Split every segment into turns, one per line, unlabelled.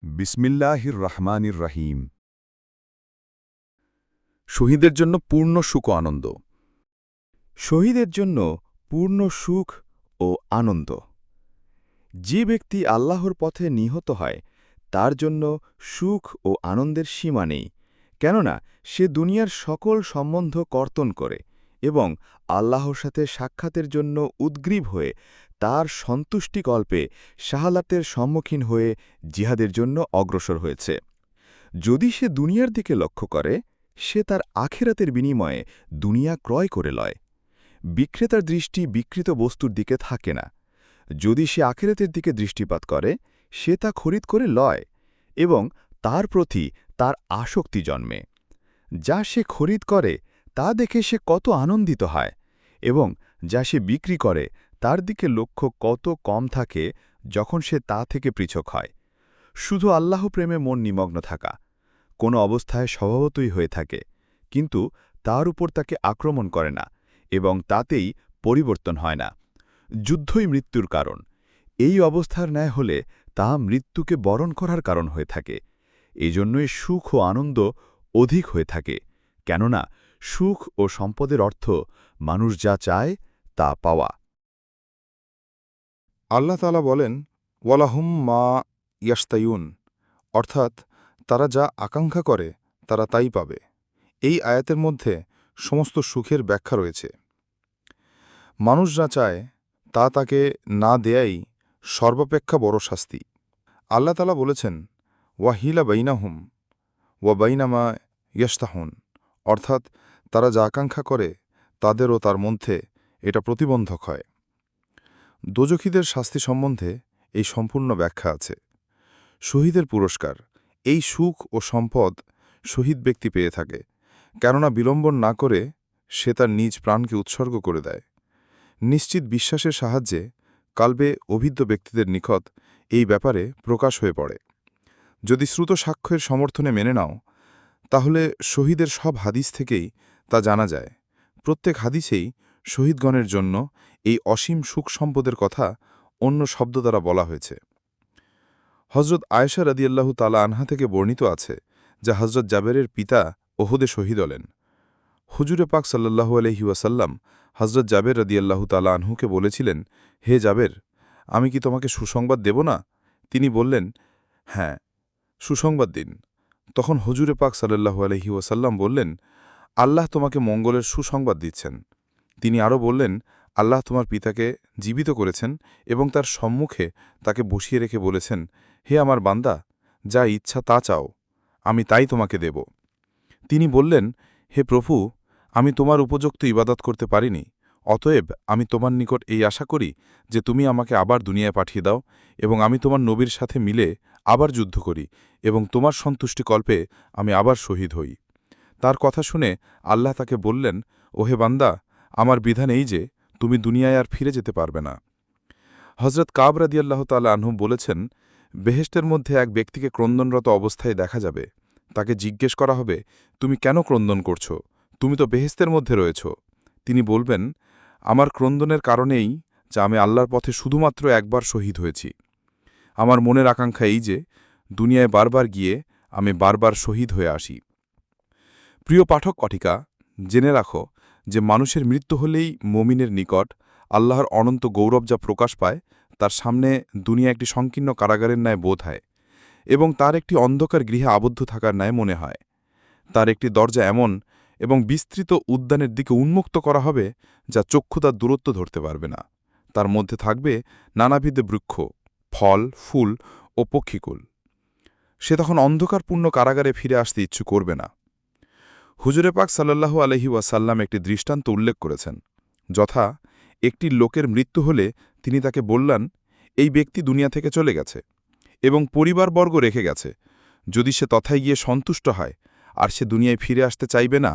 বিসমিল্লাহির রহমানির রহিম। শহীদের জন্য পূর্ণ সুখ ও আনন্দ। শহীদের জন্য পূর্ণ সুখ ও আনন্দ। যে ব্যক্তি আল্লাহর পথে নিহত হয় তার জন্য সুখ ও আনন্দের সীমা নেই, কেননা সে দুনিয়ার সকল সম্বন্ধ কর্তন করে এবং আল্লাহর সাথে সাক্ষাতের জন্য উদ্গ্রীব হয়ে তার সন্তুষ্টিকল্পে শাহাদাতের সম্মুখীন হয়ে জিহাদের জন্য অগ্রসর হয়েছে। যদি সে দুনিয়ার দিকে লক্ষ্য করে, সে তার আখিরাতের বিনিময়ে দুনিয়া ক্রয় করে লয়। বিক্রেতার দৃষ্টি বিকৃত বস্তুর দিকে থাকে না। যদি সে আখিরাতের দিকে দৃষ্টিপাত করে, সে তা খরিদ করে লয় এবং তার প্রতি তার আসক্তি জন্মে। যা সে খরিদ করে তা দেখে সে কত আনন্দিত হয় এবং যা সে বিক্রি করে তার দিকে লক্ষ্য কত কম থাকে যখন সে তা থেকে পৃথক হয়। শুধু আল্লাহ প্রেমে মন নিমগ্ন থাকা কোনো অবস্থায় স্বভাবতই হয়ে থাকে, কিন্তু তার উপর তাকে আক্রমণ করে না এবং তাতেই পরিবর্তন হয় না। যুদ্ধই মৃত্যুর কারণ। এই অবস্থার ন্যায় হলে তা মৃত্যুকে বরণ করার কারণ হয়ে থাকে। এজন্যই সুখ ও আনন্দ অধিক হয়ে থাকে, কেননা সুখ ও সম্পদের অর্থ মানুষ যা চায় তা পাওয়া।
আল্লাহ তাআলা বলেন, ওয়ালাহুম মা ইয়াশতায়ুন, অর্থাৎ তারা যা আকাঙ্ক্ষা করে তারা তাই পাবে। এই আয়াতের মধ্যে সমস্ত সুখের ব্যাখ্যা রয়েছে। মানুষ যা চায় তা তাকে না দেয়াই সর্বাপেক্ষা বড় শাস্তি। আল্লাহ তাআলা বলেছেন, ওয়াহিলা বাইনাহুম ওয়া বাইনামা ইয়াশতাহুন, অর্থাৎ তারা যা আকাঙ্ক্ষা করে তাদেরও তার মধ্যে এটা প্রতিবন্ধক হয়। দোজখীদের শাস্তি সম্বন্ধে এই সম্পূর্ণ ব্যাখ্যা আছে। শহীদের পুরস্কার। এই সুখ ও সম্পদ শহীদ ব্যক্তি পেয়ে থাকে, কেননা বিলম্বন না করে সে তার নিজ প্রাণকে উৎসর্গ করে দেয়। নিশ্চিত বিশ্বাসের সাহায্যে কালবে অভিজ্ঞ ব্যক্তিদের নিকট এই ব্যাপারে প্রকাশ হয়ে পড়ে। যদি শ্রুত সাক্ষ্যের সমর্থনে মেনে নাও, তাহলে শহীদের সব হাদিস থেকেই তা জানা যায়। প্রত্যেক হাদিসেই শহীদগণের জন্য এই অসীম সুখ সম্পদের কথা অন্য শব্দ দ্বারা বলা হয়েছে। হজরত আয়েশা রাদিয়াল্লাহু তাআলা আনহা থেকে বর্ণিত আছে, যা হজরত জাবেরের পিতা ওহুদে শহীদ হলেন। হুজুরে পাক সাল্লাল্লাহু আলাইহি ওয়াসাল্লাম হজরত জাবের রাদিয়াল্লাহু তাআলা আনহুকে বলেছিলেন, হে জাবের, আমি কি তোমাকে সুসংবাদ দেব না? তিনি বললেন, হ্যাঁ, সুসংবাদ দিন। তখন হুজুরে পাক সাল্লাল্লাহু আলাইহি ওয়াসাল্লাম বললেন, আল্লাহ তোমাকে মঙ্গলের সুসংবাদ দিচ্ছেন। তিনি আরও বললেন, আল্লাহ তোমার পিতাকে জীবিত করেছেন এবং তার সম্মুখে তাকে বসিয়ে রেখে বলেছেন, হে আমার বান্দা, যা ইচ্ছা তা চাও, আমি তাই তোমাকে দেব। তিনি বললেন, হে প্রভু, আমি তোমার উপযুক্ত ইবাদত করতে পারিনি, অতএব আমি তোমার নিকট এই আশা করি যে তুমি আমাকে আবার দুনিয়ায় পাঠিয়ে দাও এবং আমি তোমার নবীর সাথে মিলে আবার যুদ্ধ করি এবং তোমার সন্তুষ্টিকল্পে আমি আবার শহীদ হই। তার কথা শুনে আল্লাহ তাকে বললেন, ওহে বান্দা, আমার বিধান এই যে তুমি দুনিয়ায় আর ফিরে যেতে পারবে না। হজরত কাব রাদিয়াল্লাহু তাআলা আনহু বলেছেন, বেহেশতের মধ্যে এক ব্যক্তিকে ক্রন্দনরত অবস্থায় দেখা যাবে। তাকে জিজ্ঞেস করা হবে, তুমি কেন ক্রন্দন করছ? তুমি তো বেহেশতের মধ্যে রয়েছ। তিনি বলবেন, আমার ক্রন্দনের কারণেই যে আমি আল্লাহর পথে শুধুমাত্র একবার শহীদ হয়েছি। আমার মনের আকাঙ্ক্ষা এই যে দুনিয়ায় বারবার গিয়ে আমি বারবার শহীদ হয়ে আসি। প্রিয় পাঠক পাঠিকা, জেনে রাখো যে মানুষের মৃত্যু হলেই মুমিনের নিকট আল্লাহর অনন্ত গৌরব যা প্রকাশ পায়, তার সামনে দুনিয়া একটি সংকীর্ণ কারাগারের ন্যায় বোধ হয় এবং তার একটি অন্ধকার গৃহে আবদ্ধ থাকার ন্যায় মনে হয়। তার একটি দরজা এমন এবং বিস্তৃত উদ্যানের দিকে উন্মুক্ত করা হবে যা চক্ষু তার দূরত্ব ধরতে পারবে না। তার মধ্যে থাকবে নানাবিধ বৃক্ষ, ফল, ফুল ও পক্ষীকুল। সে তখন অন্ধকারপূর্ণ কারাগারে ফিরে আসতে ইচ্ছু করবে না। হুজুরে পাক সাল্লাল্লাহু আলাইহি ওয়াসাল্লাম একটি দৃষ্টান্ত উল্লেখ করেছেন, যথা একটি লোকের মৃত্যু হলে তিনি তাকে বললেন, এই ব্যক্তি দুনিয়া থেকে চলে গেছে এবং পরিবারবর্গ রেখে গেছে। যদি সে তথায় গিয়ে সন্তুষ্ট হয় আর সে দুনিয়ায় ফিরে আসতে চাইবে না,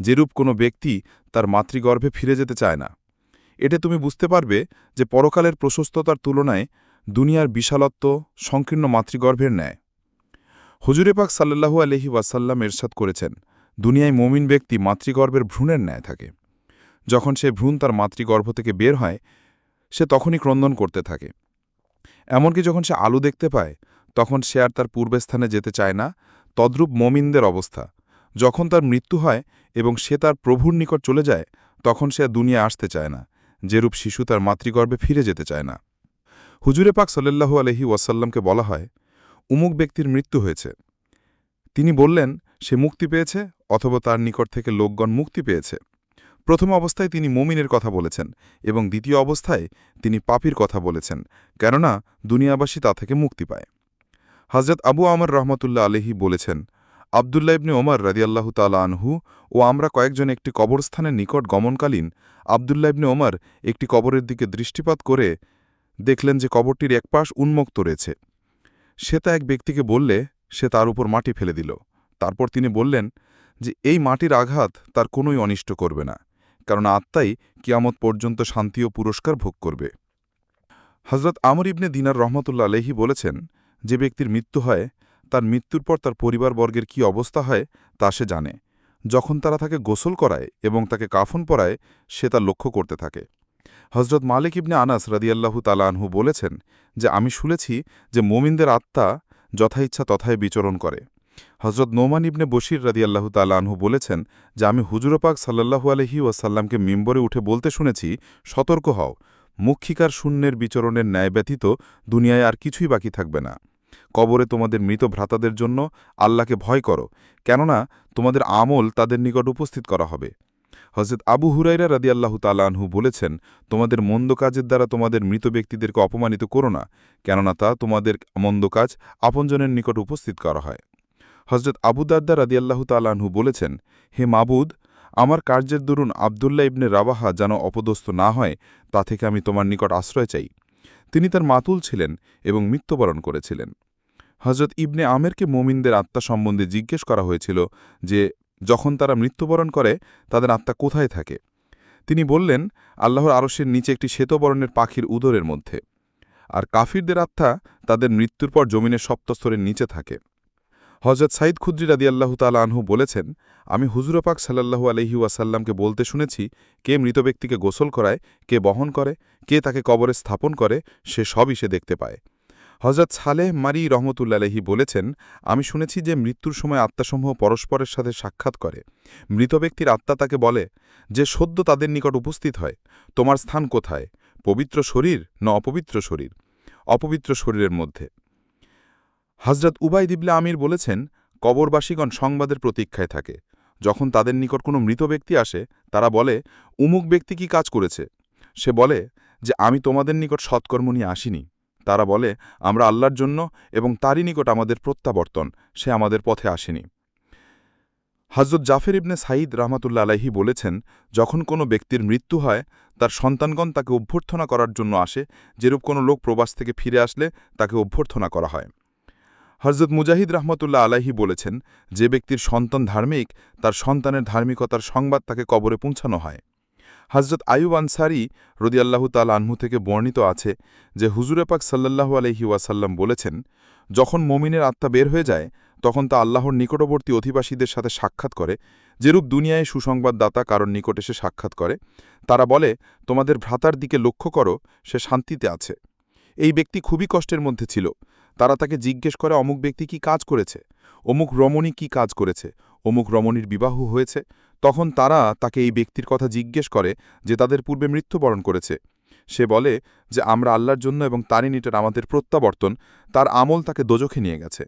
যেরূপ কোনো ব্যক্তি তার মাতৃগর্ভে ফিরে যেতে চায় না। এতে তুমি বুঝতে পারবে যে পরকালের প্রশস্ততার তুলনায় দুনিয়ার বিশালত্ব সংকীর্ণ মাতৃগর্ভের ন্যায়। হুজুরে পাক সাল্লাল্লাহু আলাইহি ওয়াসাল্লাম ইরশাদ করেছেন, দুনিয়ায় মুমিন ব্যক্তি মাতৃগর্ভের ভ্রূণের ন্যায় থাকে। যখন সে ভ্রূণ তার মাতৃগর্ভ থেকে বের হয়, সে তখনই ক্রন্দন করতে থাকে। এমনকি যখন সে আলো দেখতে পায়, তখন সে আর তার পূর্বস্থানে যেতে চায় না। তদ্রূপ মোমিনদের অবস্থা, যখন তার মৃত্যু হয় এবং সে তার প্রভুর নিকট চলে যায়, তখন সে আর দুনিয়া আসতে চায় না, যেরূপ শিশু তার মাতৃগর্ভে ফিরে যেতে চায় না। হুজুরে পাক সাল্লাল্লাহু আলাইহি ওয়াসাল্লামকে বলা হয়, উমুক ব্যক্তির মৃত্যু হয়েছে। তিনি বললেন, সে মুক্তি পেয়েছে অথবা তার নিকট থেকে লোকগণ মুক্তি পেয়েছে। প্রথম অবস্থায় তিনি মুমিনের কথা বলেছেন এবং দ্বিতীয় অবস্থায় তিনি পাপীর কথা বলেছেন, কেননা দুনিয়াবাসী তা থেকে মুক্তি পায়। হযরত আবু আমর রহমতুল্লাহ আলাইহি বলেছেন, আবদুল্লাহ ইবনে ওমর রাদিয়াল্লাহু তাআলা আনহু ও আমরা কয়েকজন একটি কবরস্থানের নিকট গমনকালীন আবদুল্লাহ ইবনে ওমর একটি কবরের দিকে দৃষ্টিপাত করে দেখলেন যে কবরটির এক পাশ উন্মুক্ত রয়েছে। সে তা এক ব্যক্তিকে বললে সে তার উপর মাটি ফেলে দিল। তারপর তিনি বললেন যে এই মাটির আঘাত তার কোনোই অনিষ্ট করবে না, কারণ আত্মাই কিয়ামত পর্যন্ত শান্তি ও পুরস্কার ভোগ করবে। হযরত আমর ইবনে দিনার রহমতুল্লাহ আলাইহি বলেছেন, যে ব্যক্তির মৃত্যু হয় তার মৃত্যুর পর তার পরিবারবর্গের কি অবস্থা হয় তা সে জানে। যখন তারা তাকে গোসল করায় এবং তাকে কাফন পরায়, সে তা লক্ষ্য করতে থাকে। হযরত মালিক ইবনে আনাস রাদিয়াল্লাহু তাআলা আনহু বলেছেন যে আমি শুনেছি যে মোমিনদের আত্মা যথাইচ্ছা তথায় বিচরণ করে। হযরত নোমান ইবনে বশির রাদিয়াল্লাহু তাআলা আনহু বলেছেন যে আমি হুজুর পাক সাল্লাল্লাহু আলাইহি ওয়াসাল্লামকে মিম্বরে উঠে বলতে শুনেছি, সতর্ক হও, মুক্ষিকার শূন্যের বিচরণের ন্যায় ব্যতীত দুনিয়ায় আর কিছুই বাকি থাকবে না। কবরে তোমাদের মৃত ভ্রাতাদের জন্য আল্লাহকে ভয় করো, কেননা তোমাদের আমল তাদের নিকট উপস্থিত করা হবে। হযরত আবু হুরায়রা রাদিয়াল্লাহু তাআলা আনহু বলেছেন, তোমাদের মন্দ কাজের দ্বারা তোমাদের মৃত ব্যক্তিদেরকে অপমানিত করো না, কেননা তা তোমাদের মন্দ কাজ আপনজনের নিকট উপস্থিত করা হয়। হযরত আবু দারদা রাদিয়াল্লাহু তাআলা আনহু বলেছেন, হে মাবুদ, আমার কার্যের দরুন আবদুল্লাহ ইবনে রাওয়াহা যেন অপদস্থ না হয়, তা থেকে আমি তোমার নিকট আশ্রয় চাই। তিনি তার মাতুল ছিলেন এবং মৃত্যুবরণ করেছিলেন। হযরত ইবনে আমেরকে মোমিনদের আত্মা সম্বন্ধে জিজ্ঞেস করা হয়েছিল যে যখন তারা মৃত্যুবরণ করে তাদের আত্মা কোথায় থাকে। তিনি বললেন, আল্লাহর আরশের নিচে একটি শ্বেতবর্ণের পাখির উদরের মধ্যে। আর কাফিরদের আত্মা তাদের মৃত্যুর পর জমিনের সপ্তস্তরের নিচে থাকে। হযরত সাইদ খুদ্রি রাদিয়াল্লাহু তাআলা আনহু বলেছেন, আমি হুজুর পাক সাল্লাল্লাহু আলাইহি ওয়াসাল্লামকে বলতে শুনেছি, কে মৃত ব্যক্তিকে গোসল করায়, কে বহন করে, কে তাকে কবরে স্থাপন করে, সে সবই সে দেখতে পায়। হযরত সালেহ মারি রহমতুল্লাহ আলাইহি বলেছেন, আমি শুনেছি যে মৃত্যুর সময় আত্মাসমূহ পরস্পরের সাথে সাক্ষাৎ করে। মৃত ব্যক্তির আত্মা তাকে বলে, যে সদ্য তাদের নিকট উপস্থিত হয়, তোমার স্থান কোথায়, পবিত্র শরীর না অপবিত্র শরীর? অপবিত্র শরীরের মধ্যে। হযরত উবাইদ ইবনে আমির বলেছেন, কবরবাসীগণ সংবাদের প্রতীক্ষায় থাকে। যখন তাদের নিকট কোনো মৃত ব্যক্তি আসে, তারা বলে, উমুক ব্যক্তি কি কাজ করেছে? সে বলে যে আমি তোমাদের নিকট সৎকর্ম নিয়ে আসিনি। তারা বলে, আমরা আল্লাহর জন্য এবং তারই নিকট আমাদের প্রত্যাবর্তন, সে আমাদের পথে আসেনি। হযরত জাফর ইবনে সাঈদ রাহমাতুল্লাহ আলাইহি বলেছেন, যখন কোনো ব্যক্তির মৃত্যু হয়, তার সন্তানগণ তাকে অভ্যর্থনা করার জন্য আসে, যেরূপ কোনো লোক প্রবাস থেকে ফিরে আসলে তাকে অভ্যর্থনা করা হয়। হযরত মুজাহিদ রাহমাতুল্লাহ আলাইহি বলেছেন, যে ব্যক্তির সন্তান ধার্মিক, তার সন্তানের ধার্মিকতার সংবাদ তাকে কবরে পৌঁছানো হয়। হযরত আয়ুব আনসারী রাদিয়াল্লাহু তাআলা আনহু থেকে বর্ণিত আছে যে হুজুরে পাক সাল্লাল্লাহু আলাইহি ওয়াসাল্লাম বলেছেন, যখন মুমিনের আত্মা বের হয়ে যায়, তখন তা আল্লাহর নিকটবর্তী অধিবাসীদের সাথে সাক্ষাৎ করে, যেরূপ দুনিয়ায় সুসংবাদদাতা কারণ নিকট এসে সাক্ষাৎ করে। তারা বলে, তোমাদের ভ্রাতার দিকে লক্ষ্য করো, সে শান্তিতে আছে। এই ব্যক্তি খুবই কষ্টের মধ্যে ছিল। তারা তাকে জিজ্ঞেস করে, অমুক ব্যক্তি কি কাজ করেছে, অমুক রমণী কি কাজ করেছে, অমুক রমণীর বিবাহ হয়েছে। তখন তারা তাকে এই ব্যক্তির কথা জিজ্ঞেস করে যে তাদের পূর্বে মৃত্যুবরণ করেছে। সে বলে যে আমরা আল্লাহর জন্য এবং তারই নিকট আমাদের প্রত্যাবর্তন, তার আমল তাকে দোজখে নিয়ে গেছে।